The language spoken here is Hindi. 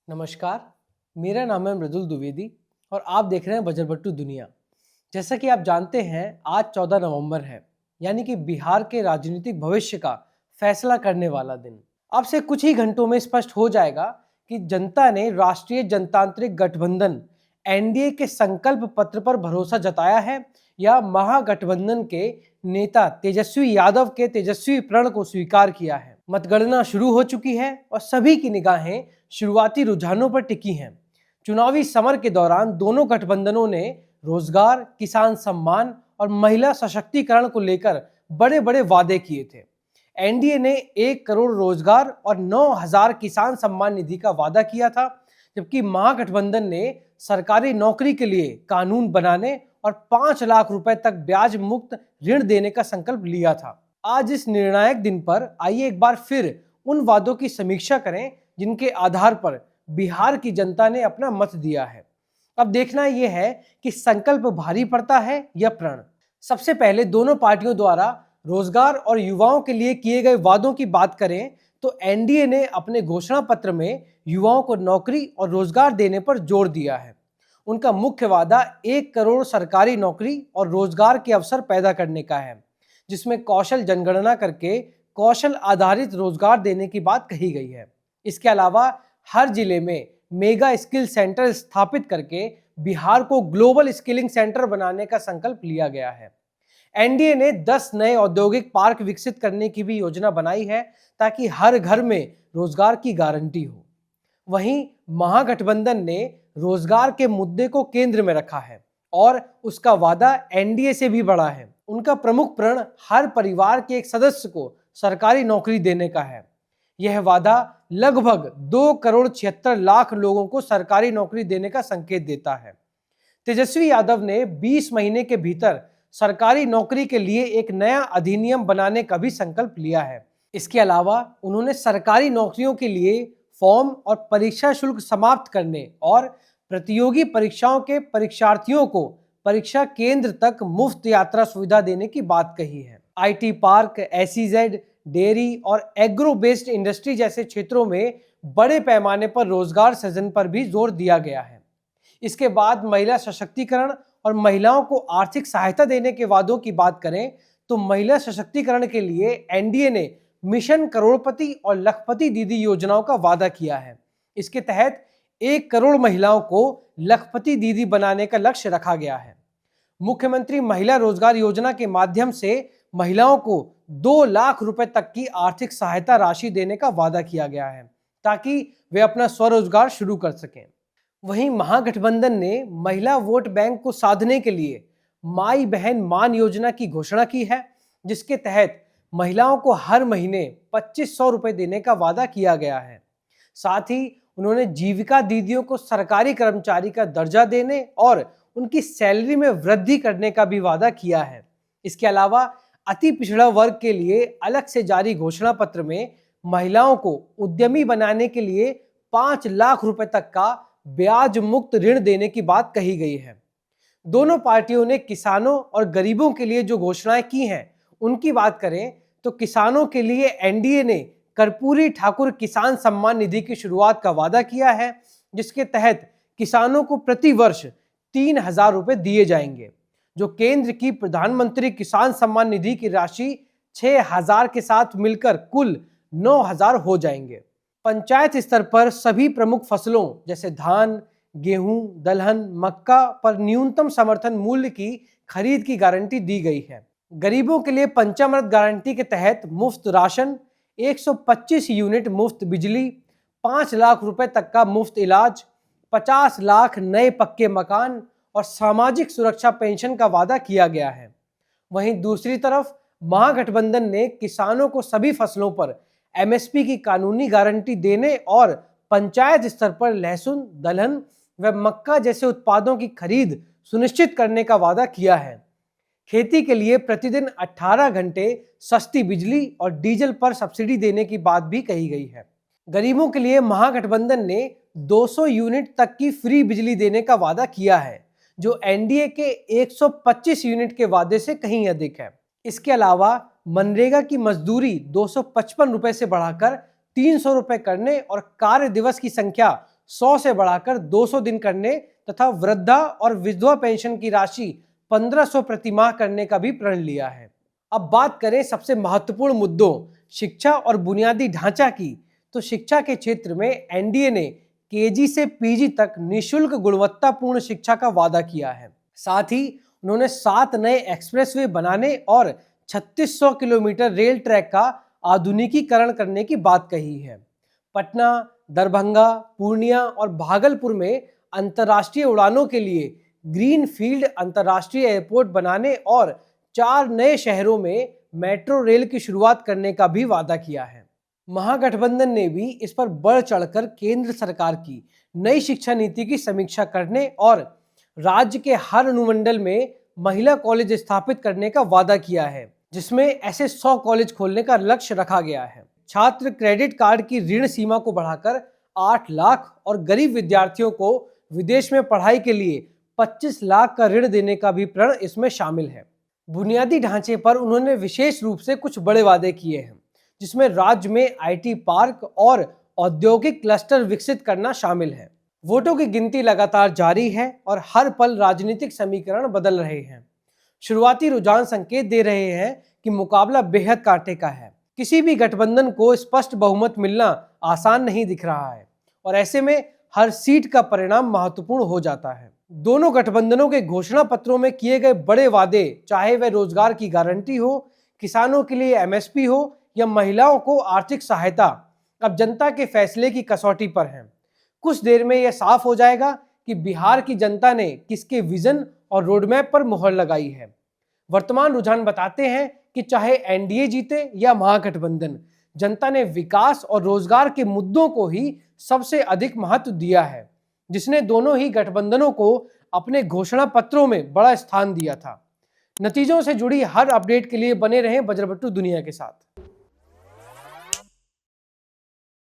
नमस्कार, मेरा नाम है मृदुल द्विवेदी और आप देख रहे हैं बजरबट्टू दुनिया। जैसा कि आप जानते हैं, आज 14 नवंबर है, यानी कि बिहार के राजनीतिक भविष्य का फैसला करने वाला दिन। अब से कुछ ही घंटों में स्पष्ट हो जाएगा कि जनता ने राष्ट्रीय जनतांत्रिक गठबंधन एनडीए के संकल्प पत्र पर भरोसा जताया है या महागठबंधन के नेता तेजस्वी यादव के तेजस्वी प्रण को स्वीकार किया है। मतगणना शुरू हो चुकी है और सभी की निगाहें शुरुआती रुझानों पर टिकी हैं। चुनावी समर के दौरान दोनों गठबंधनों ने रोजगार, किसान सम्मान और महिला सशक्तिकरण को लेकर बड़े बड़े वादे किए थे। एनडीए ने 1 करोड़ रोजगार और 9,000 किसान सम्मान निधि का वादा किया था, जबकि महागठबंधन ने सरकारी नौकरी के लिए कानून बनाने और 5 लाख रुपए तक ब्याज मुक्त ऋण देने का संकल्प लिया था। आज इस निर्णायक दिन पर आइए एक बार फिर उन वादों की समीक्षा करें जिनके आधार पर बिहार की जनता ने अपना मत दिया है। अब देखना यह है कि संकल्प भारी पड़ता है या प्रण। सबसे पहले दोनों पार्टियों द्वारा रोजगार और युवाओं के लिए किए गए वादों की बात करें तो एनडीए ने अपने घोषणा पत्र में युवाओं को नौकरी और रोजगार देने पर जोर दिया है। उनका मुख्य वादा 1 करोड़ सरकारी नौकरी और रोजगार के अवसर पैदा करने का है, जिसमें कौशल जनगणना करके कौशल आधारित रोजगार देने की बात कही गई है। इसके अलावा हर जिले में मेगा स्किल सेंटर स्थापित करके बिहार को ग्लोबल स्किलिंग सेंटर बनाने का संकल्प लिया गया है। एनडीए ने 10 नए औद्योगिक पार्क विकसित करने की भी योजना बनाई है ताकि हर घर में रोजगार की गारंटी हो। वहीं महागठबंधन ने रोजगार के मुद्दे को केंद्र में रखा है और उसका वादा एनडीए से भी बड़ा है। उनका प्रमुख प्रण हर परिवार के एक सदस्य को सरकारी नौकरी देने का है। यह वादा लगभग 2,76,00,000 लोगों को सरकारी नौकरी देने का संकेत देता है। तेजस्वी यादव ने 20 महीने के भीतर सरकारी नौकरी के लिए एक नया अधिनियम बनाने का भी संकल्प लिया है। इसके अलावा उन्होंने सरकारी नौकरियों के लिए फॉर्म और परीक्षा शुल्क समाप्त करने और प्रतियोगी परीक्षाओं के परीक्षार्थियों को परीक्षा केंद्र तक मुफ्त यात्रा सुविधा देने की बात कही है। आईटी पार्क, एसईजेड, डेयरी और एग्रो बेस्ड इंडस्ट्री जैसे क्षेत्रों में बड़े पैमाने पर रोजगार सृजन पर भी जोर दिया गया है। इसके बाद महिला सशक्तिकरण और महिलाओं को आर्थिक सहायता देने के वादों की बात करें तो महिला सशक्तिकरण के लिए एनडीए ने मिशन करोड़पति और लखपति दीदी योजनाओं का वादा किया है। इसके तहत 1 करोड़ महिलाओं को लखपति दीदी बनाने का लक्ष्य रखा गया है। मुख्यमंत्री महिला रोजगार योजना के माध्यम से महिलाओं को 2 लाख रुपए तक की आर्थिक सहायता राशि देने का वादा किया गया है ताकि वे अपना स्वरोजगार शुरू कर सकें। वहीं महागठबंधन ने महिला वोट बैंक को साधने के लिए माई बहन मान योजना की घोषणा की है, जिसके तहत महिलाओं को हर महीने 2,500 रुपए देने का वादा किया गया है। साथ ही उन्होंने जीविका दीदियों को सरकारी कर्मचारी का दर्जा देने और उनकी सैलरी में वृद्धि करने का भी वादा किया है। इसके अलावा अति पिछड़ा वर्ग के लिए अलग से जारी घोषणा पत्र में महिलाओं को उद्यमी बनाने के लिए 5 लाख रुपए तक का ब्याज मुक्त ऋण देने की बात कही गई है। दोनों पार्टियों ने किसानों और गरीबों के लिए जो घोषणाएं की हैं, उनकी बात करें तो किसानों के लिए एनडीए ने कर्पूरी ठाकुर किसान सम्मान निधि की शुरुआत का वादा किया है, जिसके तहत किसानों को प्रति वर्ष 3,000 रुपए दिए जाएंगे, जो केंद्र की प्रधानमंत्री किसान सम्मान निधि की राशि 6,000 के साथ मिलकर कुल 9,000 हो जाएंगे। पंचायत स्तर पर सभी प्रमुख फसलों जैसे धान, गेहूं, दलहन, मक्का पर न्यूनतम समर्थन मूल्य की खरीद की गारंटी दी गई है। गरीबों के लिए पंचामृत गारंटी के तहत मुफ्त राशन, 125 यूनिट मुफ्त बिजली, 5 लाख रुपए तक का मुफ्त इलाज, 50 लाख नए पक्के मकान और सामाजिक सुरक्षा पेंशन का वादा किया गया है। वहीं दूसरी तरफ महागठबंधन ने किसानों को सभी फसलों पर एमएसपी की कानूनी गारंटी देने और पंचायत स्तर पर लहसुन, दलहन व मक्का जैसे उत्पादों की खरीद सुनिश्चित करने का वादा किया है। खेती के लिए प्रतिदिन 18 घंटे सस्ती बिजली और डीजल पर सब्सिडी देने की बात भी कही गई है। गरीबों के लिए महागठबंधन ने 200 यूनिट तक की फ्री बिजली देने का वादा किया है, जो एनडीए के 125 यूनिट के वादे से कहीं अधिक है। इसके अलावा मनरेगा की मजदूरी 255 रुपए से बढ़ाकर 300 रुपए करने और कार्य दिवस की संख्या 100 से बढ़ाकर 200 दिन करने तथा वृद्धा और विधवा पेंशन की राशि 1500 प्रतिमाह करने का भी प्रण लिया है। अब बात करें सबसे महत्वपूर्ण मुद्दों शिक्षा और बुनियादी ढांचा की, तो शिक्षा के क्षेत्र में एनडीए ने केजी से पीजी तक निशुल्क गुणवत्तापूर्ण शिक्षा का वादा किया है। साथ ही उन्होंने 7 नए एक्सप्रेसवे बनाने और 3600 किलोमीटर रेल ट्रैक का आधुनिकीकरण करने की बात कही है। पटना, दरभंगा, पूर्णिया और भागलपुर में अंतर्राष्ट्रीय उड़ानों के लिए ग्रीन फील्ड अंतर्राष्ट्रीय एयरपोर्ट बनाने और 4 नए शहरों में मेट्रो रेल की शुरुआत करने का भी वादा किया है। महागठबंधन ने भी इस पर बढ़ चढ़कर केंद्र सरकार की नई शिक्षा नीति की समीक्षा करने और राज्य के हर अनुमंडल में महिला कॉलेज स्थापित करने का वादा किया है, जिसमें ऐसे 100 कॉलेज खोलने का लक्ष्य रखा गया है। छात्र क्रेडिट कार्ड की ऋण सीमा को बढ़ाकर 8 लाख और गरीब विद्यार्थियों को विदेश में पढ़ाई के लिए 25 लाख का ऋण देने का भी प्रण इसमें शामिल है। बुनियादी ढांचे पर उन्होंने विशेष रूप से कुछ बड़े वादे किए हैं, जिसमें राज्य में आईटी पार्क और औद्योगिक क्लस्टर विकसित करना शामिल है। वोटों की गिनती लगातार जारी है और हर पल राजनीतिक समीकरण बदल रहे हैं। शुरुआती रुझान संकेत दे रहे हैं कि मुकाबला बेहद कांटे का है। किसी भी गठबंधन को स्पष्ट बहुमत मिलना आसान नहीं दिख रहा है और ऐसे में हर सीट का परिणाम महत्वपूर्ण हो जाता है। दोनों गठबंधनों के घोषणा पत्रों में किए गए बड़े वादे, चाहे वह रोजगार की गारंटी हो, किसानों के लिए एमएसपी हो या महिलाओं को आर्थिक सहायता, अब जनता के फैसले की कसौटी पर हैं। कुछ देर में यह साफ हो जाएगा कि बिहार की जनता ने किसके विजन और रोडमैप पर मुहर लगाई है। वर्तमान रुझान बताते हैं कि चाहे एनडीए जीते या महागठबंधन, जनता ने विकास और रोजगार के मुद्दों को ही सबसे अधिक महत्व दिया है, जिसने दोनों ही गठबंधनों को अपने घोषणा पत्रों में बड़ा स्थान दिया था। नतीजों से जुड़ी हर अपडेट के लिए बने रहें बजरबट्टू दुनिया के साथ।